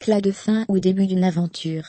éclat de fin ou début d'une aventure.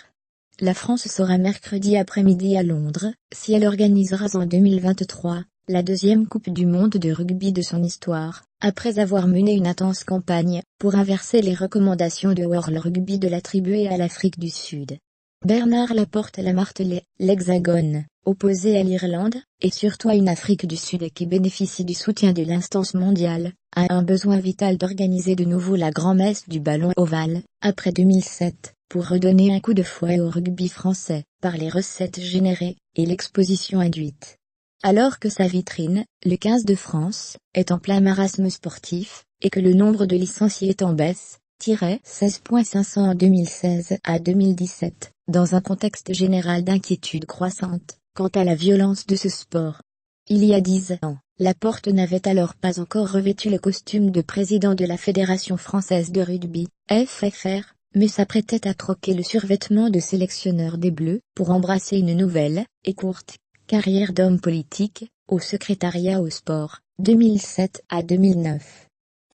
La France saura mercredi après-midi à Londres si elle organisera en 2023 la deuxième Coupe du monde de rugby de son histoire, après avoir mené une intense campagne pour inverser les recommandations de World Rugby de l'attribuer à l'Afrique du Sud. Bernard Laporte l'a martelé, l'Hexagone, opposé à l'Irlande, et surtout à une Afrique du Sud qui bénéficie du soutien de l'instance mondiale, a un besoin vital d'organiser de nouveau la grand-messe du ballon ovale, après 2007, pour redonner un coup de fouet au rugby français, par les recettes générées, et l'exposition induite. Alors que sa vitrine, le 15 de France, est en plein marasme sportif, et que le nombre de licenciés est en baisse, 16.500 en 2016 à 2017, dans un contexte général d'inquiétude croissante quant à la violence de ce sport. Il y a 10 ans, Laporte n'avait alors pas encore revêtu le costume de président de la Fédération française de rugby, FFR, mais s'apprêtait à troquer le survêtement de sélectionneur des Bleus pour embrasser une nouvelle, et courte, carrière d'homme politique, au secrétariat au sport, 2007 à 2009.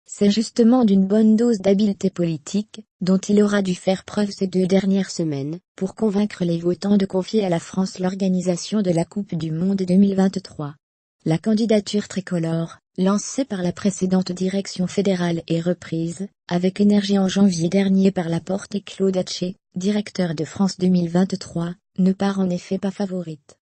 C'est justement d'une bonne dose d'habileté politique, dont il aura dû faire preuve ces 2 dernières semaines, pour convaincre les votants de confier à la France l'organisation de la Coupe du monde 2023. La candidature tricolore, lancée par la précédente direction fédérale et reprise, avec énergie en janvier dernier par Laporte et Claude Haché, directeur de France 2023, ne part en effet pas favorite.